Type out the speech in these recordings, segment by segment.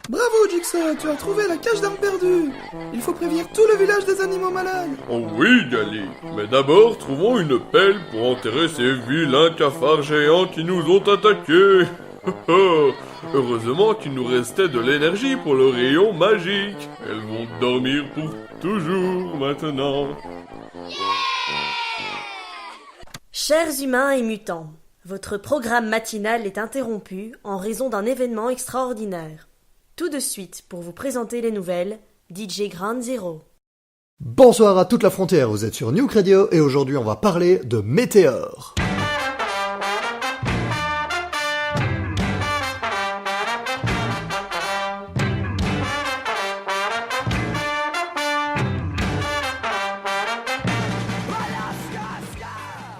Bravo Jigsaw, tu as trouvé la cache d'armes perdues. Il faut prévenir tout le village des animaux malades. Oh oui, Gali, mais d'abord trouvons une pelle pour enterrer ces vilains cafards géants qui nous ont attaqués. Heureusement qu'il nous restait de l'énergie pour le rayon magique. Elles vont dormir pour toujours maintenant. Chers humains et mutants, votre programme matinal est interrompu en raison d'un événement extraordinaire. Tout de suite, pour vous présenter les nouvelles, DJ Ground Zero. Bonsoir à toute la frontière, vous êtes sur Nuke Radio et aujourd'hui on va parler de météores.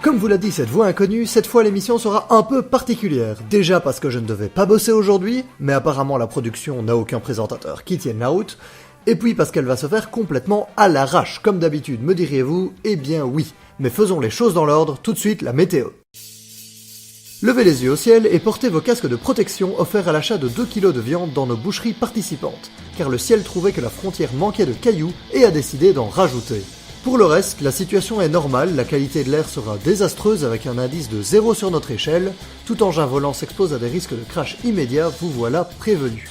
Comme vous l'a dit cette voix inconnue, cette fois l'émission sera un peu particulière. Déjà parce que je ne devais pas bosser aujourd'hui, mais apparemment la production n'a aucun présentateur qui tienne la route, et puis parce qu'elle va se faire complètement à l'arrache, comme d'habitude, me diriez-vous? Eh bien oui, mais faisons les choses dans l'ordre, tout de suite la météo. Levez les yeux au ciel et portez vos casques de protection offerts à l'achat de 2 kg de viande dans nos boucheries participantes, car le ciel trouvait que la frontière manquait de cailloux et a décidé d'en rajouter. Pour le reste, la situation est normale, la qualité de l'air sera désastreuse avec un indice de 0 sur notre échelle, tout engin volant s'expose à des risques de crash immédiat, vous voilà prévenus.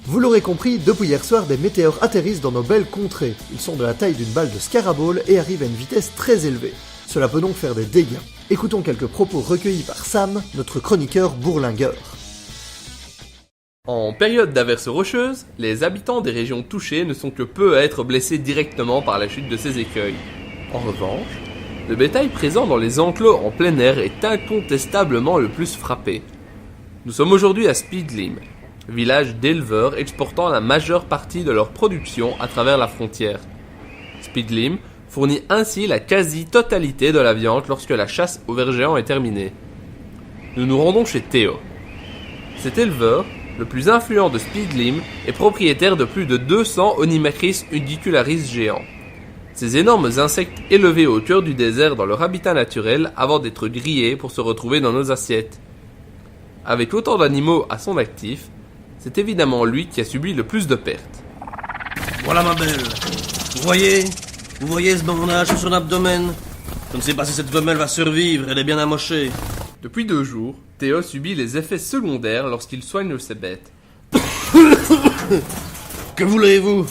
Vous l'aurez compris, depuis hier soir, des météores atterrissent dans nos belles contrées. Ils sont de la taille d'une balle de Scarabaule et arrivent à une vitesse très élevée. Cela peut donc faire des dégâts. Écoutons quelques propos recueillis par Sam, notre chroniqueur bourlingueur. En période d'averse rocheuse, les habitants des régions touchées ne sont que peu à être blessés directement par la chute de ces écueils. En revanche, le bétail présent dans les enclos en plein air est incontestablement le plus frappé. Nous sommes aujourd'hui à Speedlim, village d'éleveurs exportant la majeure partie de leur production à travers la frontière. Speedlim fournit ainsi la quasi-totalité de la viande lorsque la chasse au ver géant est terminée. Nous nous rendons chez Théo. Cet éleveur, le plus influent de Speedlim, est propriétaire de plus de 200 Onymakris undicularis géants. Ces énormes insectes élevés au cœur du désert dans leur habitat naturel avant d'être grillés pour se retrouver dans nos assiettes. Avec autant d'animaux à son actif, c'est évidemment lui qui a subi le plus de pertes. Voilà ma belle. Vous voyez ce bandage sur son abdomen? Je ne sais pas si cette femelle va survivre, elle est bien amochée. Depuis 2 jours, Théo subit les effets secondaires lorsqu'il soigne ses bêtes. Que voulez-vous?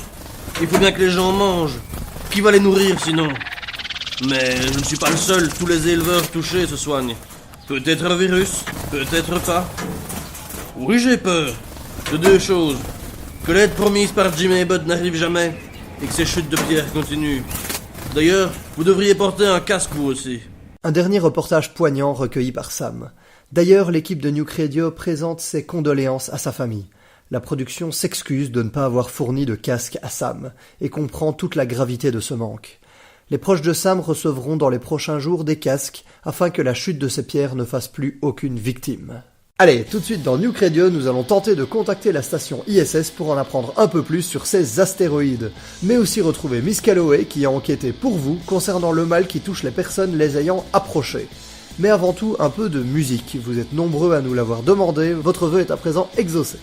Il faut bien que les gens mangent. Qui va les nourrir sinon? Mais je ne suis pas le seul, tous les éleveurs touchés se soignent. Peut-être un virus, peut-être pas. Oui, j'ai peur. De 2 choses. Que l'aide promise par Jim et Bud n'arrive jamais, et que ces chutes de pierre continuent. D'ailleurs, vous devriez porter un casque vous aussi. Un dernier reportage poignant recueilli par Sam. D'ailleurs, l'équipe de Nuke Radio présente ses condoléances à sa famille. La production s'excuse de ne pas avoir fourni de casque à Sam, et comprend toute la gravité de ce manque. Les proches de Sam recevront dans les prochains jours des casques, afin que la chute de ces pierres ne fasse plus aucune victime. Allez, tout de suite dans Nuke Radio, nous allons tenter de contacter la station ISS pour en apprendre un peu plus sur ces astéroïdes, mais aussi retrouver Miss Calloway qui a enquêté pour vous concernant le mal qui touche les personnes les ayant approchées. Mais avant tout, un peu de musique, vous êtes nombreux à nous l'avoir demandé, votre vœu est à présent exaucé.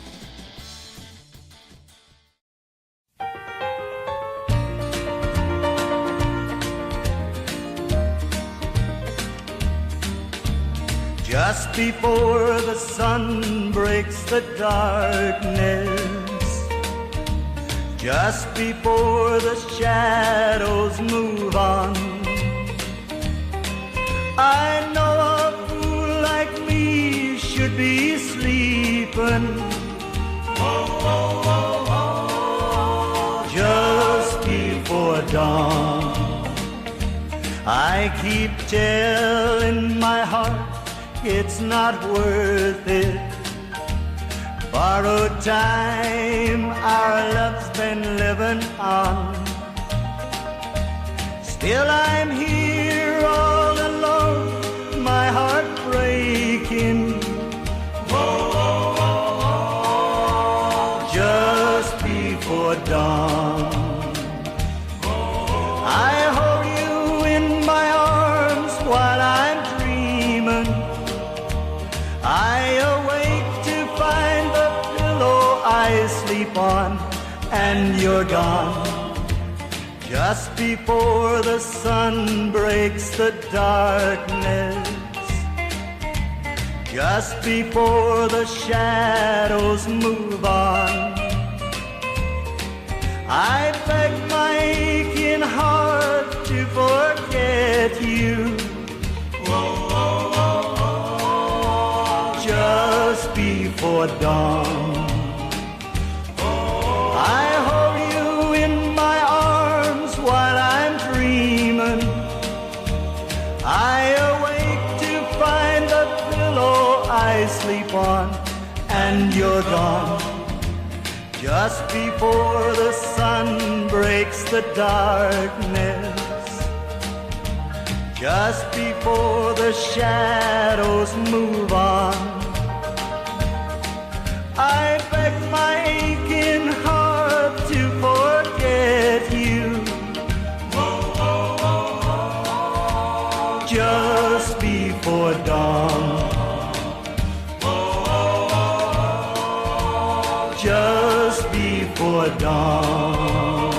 Just before the sun breaks the darkness, just before the shadows move on, I know a fool like me should be sleeping. Just before dawn, I keep telling my heart it's not worth it. Borrowed time, our love's been living on. Still I'm here all alone, my heart breaking. Just before dawn, I hold you in my arms while I'm dreaming. I awake to find the pillow I I sleep on, and you're gone. Just before the sun breaks the darkness, just before the shadows move on, I beg my aching heart to forget you. Just before dawn, I hold you in my arms while I'm dreaming. I awake to find the pillow I sleep on, and you're gone. Just before the sun breaks the darkness, just before the shadows move on, I beg my aching heart to forget you. Just before dawn, just before dawn.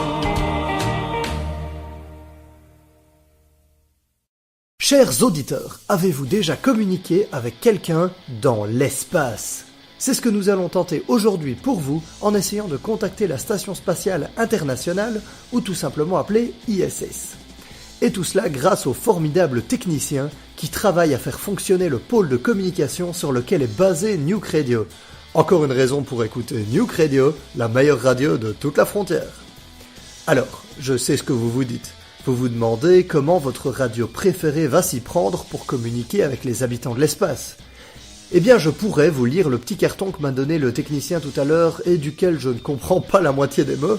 Chers auditeurs, avez-vous déjà communiqué avec quelqu'un dans l'espace ? C'est ce que nous allons tenter aujourd'hui pour vous en essayant de contacter la Station Spatiale Internationale, ou tout simplement appelée ISS. Et tout cela grâce aux formidables techniciens qui travaillent à faire fonctionner le pôle de communication sur lequel est basé Nuke Radio. Encore une raison pour écouter Nuke Radio, la meilleure radio de toute la frontière. Alors, je sais ce que vous vous dites. Vous vous demandez comment votre radio préférée va s'y prendre pour communiquer avec les habitants de l'espace. Eh bien, je pourrais vous lire le petit carton que m'a donné le technicien tout à l'heure et duquel je ne comprends pas la moitié des mots.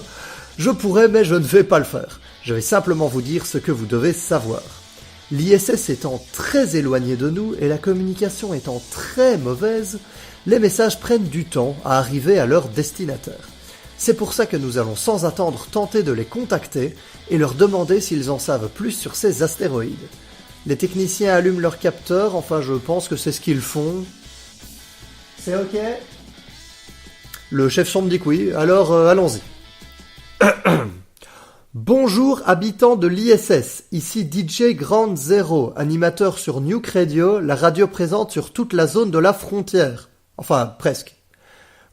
Je pourrais, mais je ne vais pas le faire. Je vais simplement vous dire ce que vous devez savoir. L'ISS étant très éloigné de nous et la communication étant très mauvaise, les messages prennent du temps à arriver à leur destinataire. C'est pour ça que nous allons sans attendre tenter de les contacter et leur demander s'ils en savent plus sur ces astéroïdes. Les techniciens allument leurs capteurs, enfin je pense que c'est ce qu'ils font. C'est ok ? Le chef son me dit que oui, alors allons-y. Bonjour habitants de l'ISS, ici DJ Grand Zero, animateur sur Nuke Radio, la radio présente sur toute la zone de la frontière. Enfin, presque.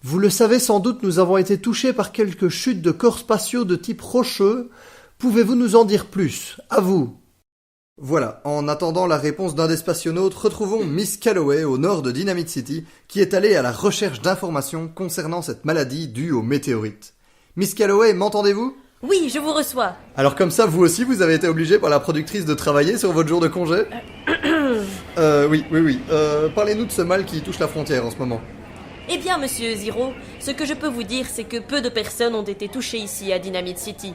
Vous le savez sans doute, nous avons été touchés par quelques chutes de corps spatiaux de type rocheux. Pouvez-vous nous en dire plus ? À vous. Voilà, en attendant la réponse d'un des spationautes, retrouvons Miss Calloway au nord de Dynamite City, qui est allée à la recherche d'informations concernant cette maladie due aux météorites. Miss Calloway, m'entendez-vous ? Oui, je vous reçois. Alors comme ça, vous aussi, vous avez été obligée par la productrice de travailler sur votre jour de congé ? Oui. Parlez-nous de ce mal qui touche la frontière en ce moment. Eh bien, monsieur Zero, ce que je peux vous dire, c'est que peu de personnes ont été touchées ici à Dynamite City.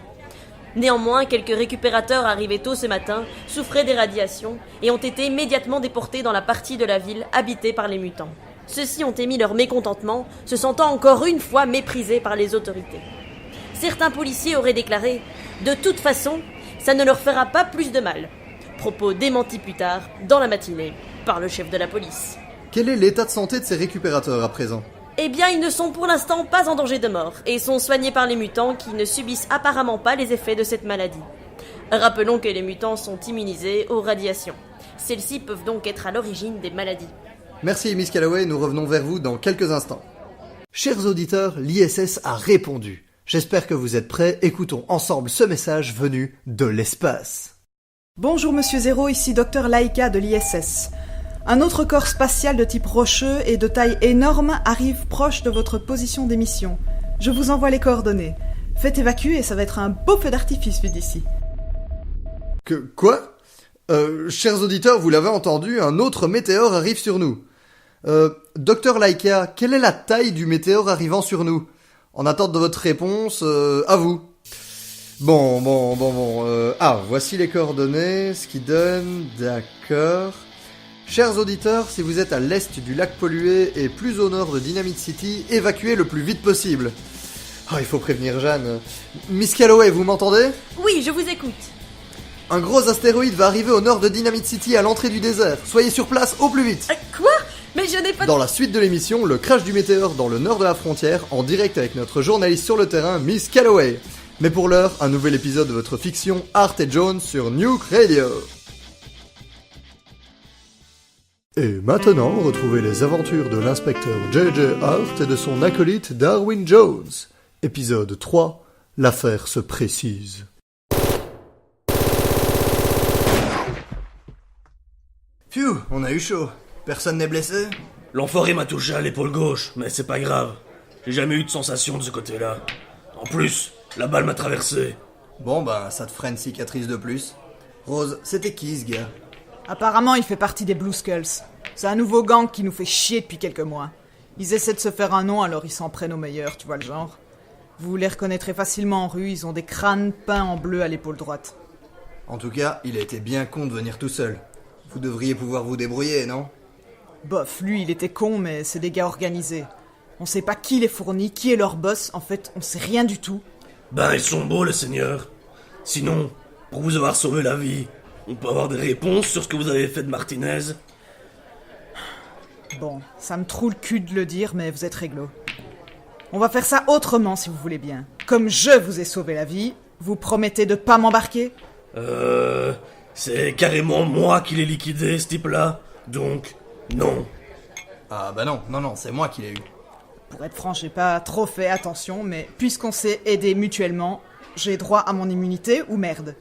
Néanmoins, quelques récupérateurs arrivés tôt ce matin souffraient des radiations et ont été immédiatement déportés dans la partie de la ville habitée par les mutants. Ceux-ci ont émis leur mécontentement, se sentant encore une fois méprisés par les autorités. Certains policiers auraient déclaré « De toute façon, ça ne leur fera pas plus de mal ». Propos démentis plus tard, dans la matinée, par le chef de la police. Quel est l'état de santé de ces récupérateurs à présent ? Eh bien, ils ne sont pour l'instant pas en danger de mort et sont soignés par les mutants qui ne subissent apparemment pas les effets de cette maladie. Rappelons que les mutants sont immunisés aux radiations. Celles-ci peuvent donc être à l'origine des maladies. Merci Miss Calloway, nous revenons vers vous dans quelques instants. Chers auditeurs, l'ISS a répondu. J'espère que vous êtes prêts, écoutons ensemble ce message venu de l'espace. Bonjour Monsieur Zero, ici Dr Laika de l'ISS. Un autre corps spatial de type rocheux et de taille énorme arrive proche de votre position d'émission. Je vous envoie les coordonnées. Faites évacuer et ça va être un beau feu d'artifice vu d'ici. Quoi ? Chers auditeurs, vous l'avez entendu, un autre météore arrive sur nous. Dr Laika, quelle est la taille du météore arrivant sur nous ? En attente de votre réponse, à vous. Bon. Voici les coordonnées, ce qui donne... D'accord... Chers auditeurs, si vous êtes à l'est du lac pollué et plus au nord de Dynamite City, évacuez le plus vite possible. Oh, il faut prévenir Jeanne. Miss Calloway, vous m'entendez ? Oui, je vous écoute. Un gros astéroïde va arriver au nord de Dynamite City à l'entrée du désert. Soyez sur place au plus vite. Quoi ? Mais je n'ai pas... Dans la suite de l'émission, le crash du météore dans le nord de la frontière, en direct avec notre journaliste sur le terrain, Miss Calloway. Mais pour l'heure, un nouvel épisode de votre fiction Art et Jones sur Nuke Radio. Et maintenant, retrouvez les aventures de l'inspecteur J.J. Hart et de son acolyte Darwin Jones. Épisode 3, l'affaire se précise. Phew, on a eu chaud. Personne n'est blessé? L'enfoiré m'a touché à l'épaule gauche, mais c'est pas grave. J'ai jamais eu de sensation de ce côté-là. En plus, la balle m'a traversé. Bon bah, ça te fera une cicatrice de plus. Rose, c'était qui ce gars? Apparemment, il fait partie des Blue Skulls. C'est un nouveau gang qui nous fait chier depuis quelques mois. Ils essaient de se faire un nom, alors ils s'en prennent aux meilleurs, tu vois le genre. Vous les reconnaîtrez facilement en rue, ils ont des crânes peints en bleu à l'épaule droite. En tout cas, il a été bien con de venir tout seul. Vous devriez pouvoir vous débrouiller, non? Bof, lui, il était con, mais c'est des gars organisés. On sait pas qui les fournit, qui est leur boss, en fait, on sait rien du tout. Ben, ils sont beaux, les seigneurs. Sinon, pour vous avoir sauvé la vie, on peut avoir des réponses sur ce que vous avez fait de Martinez? Bon, ça me troue le cul de le dire, mais vous êtes réglo. On va faire ça autrement, si vous voulez bien. Comme je vous ai sauvé la vie, vous promettez de pas m'embarquer? C'est carrément moi qui l'ai liquidé, ce type-là. Donc, non. Ah bah non, c'est moi qui l'ai eu. Pour être franc, j'ai pas trop fait attention, mais puisqu'on s'est aidés mutuellement, j'ai droit à mon immunité ou merde?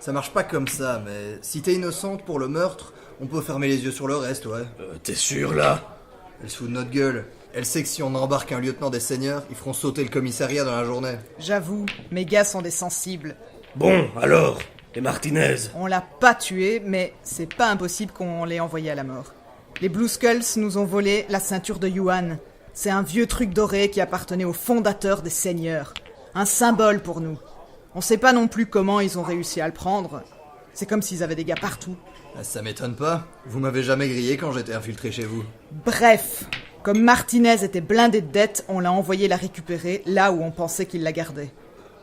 Ça marche pas comme ça, mais si t'es innocente pour le meurtre, on peut fermer les yeux sur le reste, ouais. T'es sûr, là? Elle se fout de notre gueule. Elle sait que si on embarque un lieutenant des seigneurs, ils feront sauter le commissariat dans la journée. J'avoue, mes gars sont des sensibles. Bon, alors, et Martinez? On l'a pas tué, mais c'est pas impossible qu'on l'ait envoyé à la mort. Les Blue Skulls nous ont volé la ceinture de Yuan. C'est un vieux truc doré qui appartenait au fondateur des seigneurs. Un symbole pour nous. On sait pas non plus comment ils ont réussi à le prendre. C'est comme s'ils avaient des gars partout. Ça m'étonne pas. Vous m'avez jamais grillé quand j'étais infiltré chez vous. Bref, comme Martinez était blindé de dettes, on l'a envoyé la récupérer là où on pensait qu'il la gardait.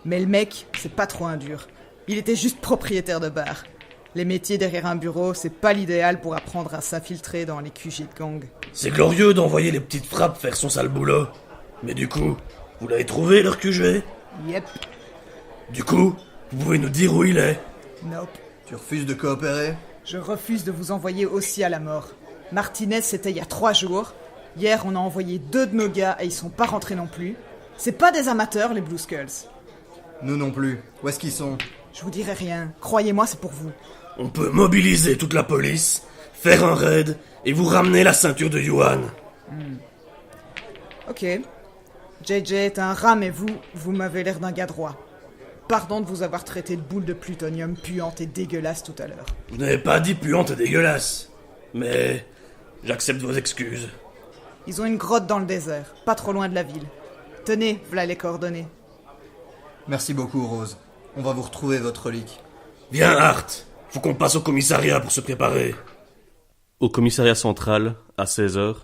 Mais le mec, c'est pas trop un dur. Il était juste propriétaire de bar. Les métiers derrière un bureau, c'est pas l'idéal pour apprendre à s'infiltrer dans les QG de gang. C'est glorieux d'envoyer les petites frappes faire son sale boulot. Mais du coup, vous l'avez trouvé, leur QG? Yep. Du coup, vous pouvez nous dire où il est? Nope. Tu refuses de coopérer? Je refuse de vous envoyer aussi à la mort. Martinez, c'était il y a 3 jours. Hier, on a envoyé 2 de nos gars et ils sont pas rentrés non plus. C'est pas des amateurs, les Blue Skulls. Nous non plus. Où est-ce qu'ils sont? Je vous dirai rien. Croyez-moi, c'est pour vous. On peut mobiliser toute la police, faire un raid et vous ramener la ceinture de Yuan. Ok. JJ est un rat, mais vous m'avez l'air d'un gars droit. Pardon de vous avoir traité de boule de plutonium puante et dégueulasse tout à l'heure. Vous n'avez pas dit puante et dégueulasse. Mais j'accepte vos excuses. Ils ont une grotte dans le désert, pas trop loin de la ville. Tenez, voilà les coordonnées. Merci beaucoup, Rose. On va vous retrouver votre relique. Viens, Hart. Faut qu'on passe au commissariat pour se préparer. Au commissariat central, à 16h.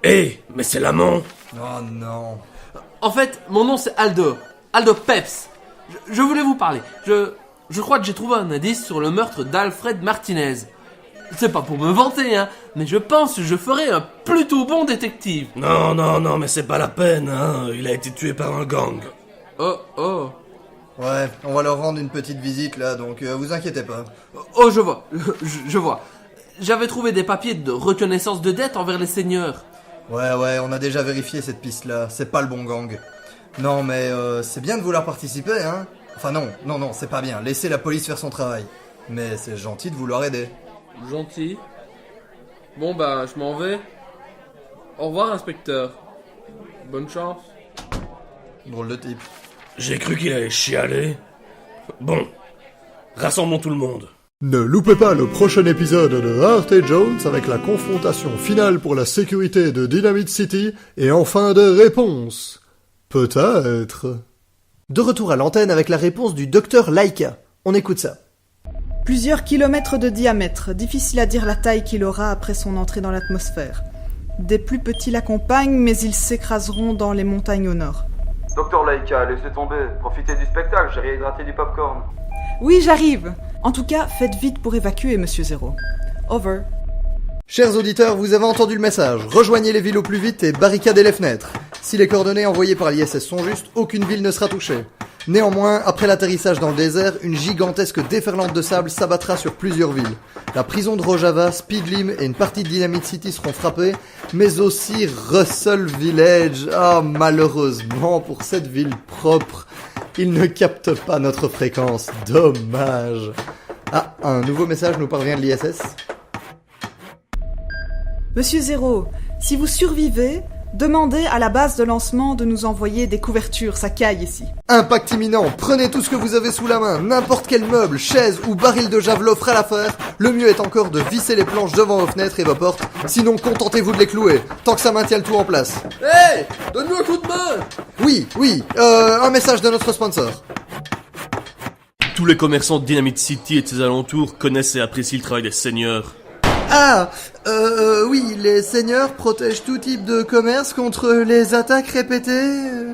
Hé, mais c'est l'amant. Oh non. En fait, mon nom c'est Aldo. Aldo Peps. Je voulais vous parler. Je crois que j'ai trouvé un indice sur le meurtre d'Alfred Martinez. C'est pas pour me vanter, hein, mais je pense que je ferai un plutôt bon détective. Non, mais c'est pas la peine, hein. Il a été tué par un gang. Oh. Ouais, on va leur rendre une petite visite là, donc vous inquiétez pas. Oh, je vois. Je vois. J'avais trouvé des papiers de reconnaissance de dette envers les seigneurs. Ouais, on a déjà vérifié cette piste-là. C'est pas le bon gang. Non, mais c'est bien de vouloir participer, hein. Enfin non, c'est pas bien. Laissez la police faire son travail. Mais c'est gentil de vouloir aider. Gentil. Bon bah, je m'en vais. Au revoir, inspecteur. Bonne chance. Drôle de type. J'ai cru qu'il allait chialer. Bon, rassemblons tout le monde. Ne loupez pas le prochain épisode de Art et Jones avec la confrontation finale pour la sécurité de Dynamite City et enfin des réponses. Peut-être. De retour à l'antenne avec la réponse du docteur Laika. On écoute ça. Plusieurs kilomètres de diamètre, difficile à dire la taille qu'il aura après son entrée dans l'atmosphère. Des plus petits l'accompagnent, mais ils s'écraseront dans les montagnes au nord. Docteur Laika, laissez tomber. Profitez du spectacle, j'ai réhydraté du popcorn. Oui, j'arrive. En tout cas, faites vite pour évacuer, Monsieur Zéro. Over. Chers auditeurs, vous avez entendu le message. Rejoignez les villes au plus vite et barricadez les fenêtres. Si les coordonnées envoyées par l'ISS sont justes, aucune ville ne sera touchée. Néanmoins, après l'atterrissage dans le désert, une gigantesque déferlante de sable s'abattra sur plusieurs villes. La prison de Rojava, Speedlim et une partie de Dynamite City seront frappées, mais aussi Russell Village. Ah, malheureusement pour cette ville propre, il ne capte pas notre fréquence. Dommage. Ah, un nouveau message nous parvient de l'ISS. Monsieur Zéro, si vous survivez, demandez à la base de lancement de nous envoyer des couvertures, ça caille ici. Impact imminent, prenez tout ce que vous avez sous la main, n'importe quel meuble, chaise ou baril de javelot fera l'affaire. Le mieux est encore de visser les planches devant vos fenêtres et vos portes, sinon contentez-vous de les clouer, tant que ça maintient le tout en place. Hey, donne-nous un coup de main. Oui, un message de notre sponsor. Tous les commerçants de Dynamite City et de ses alentours connaissent et apprécient le travail des seigneurs. Oui, les seigneurs protègent tout type de commerce contre les attaques répétées.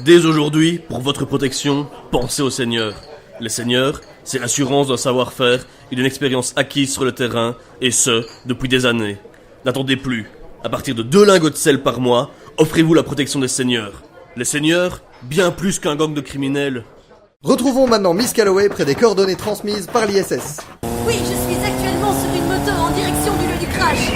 Dès aujourd'hui, pour votre protection, pensez aux seigneurs. Les seigneurs, c'est l'assurance d'un savoir-faire et d'une expérience acquise sur le terrain, et ce, depuis des années. N'attendez plus. À partir de 2 lingots de sel par mois, offrez-vous la protection des seigneurs. Les seigneurs, bien plus qu'un gang de criminels. Retrouvons maintenant Miss Calloway près des coordonnées transmises par l'ISS. Oui, je suis actuellement sur une moto en direction du lieu du crash.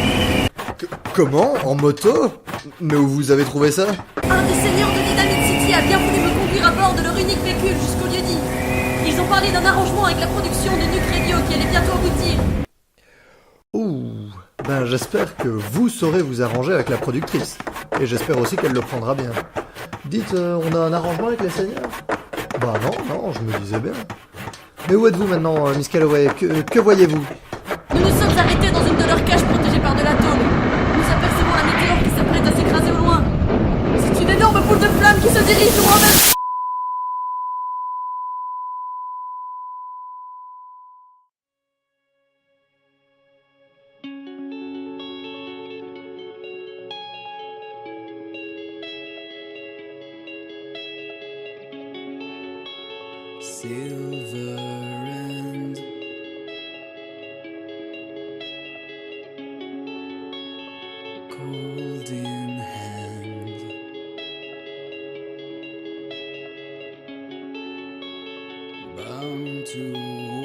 Comment? En moto? Mais où vous avez trouvé ça? Un des seigneurs de Dynamite City a bien voulu me conduire à bord de leur unique véhicule jusqu'au lieu dit. Ils ont parlé d'un arrangement avec la production de Nuke Radio qui allait bientôt aboutir. Ouh, ben j'espère que vous saurez vous arranger avec la productrice. Et j'espère aussi qu'elle le prendra bien. Dites, on a un arrangement avec les seigneurs? Bah non, je me disais bien. Mais où êtes-vous maintenant, Miss Calloway? Que voyez-vous? Nous nous sommes arrêtés dans une de leurs caches protégées par de la tôle. Nous apercevons la météore qui s'apprête à s'écraser au loin. C'est une énorme boule de flammes qui se dirige droit vers... Silver and gold in hand, bound to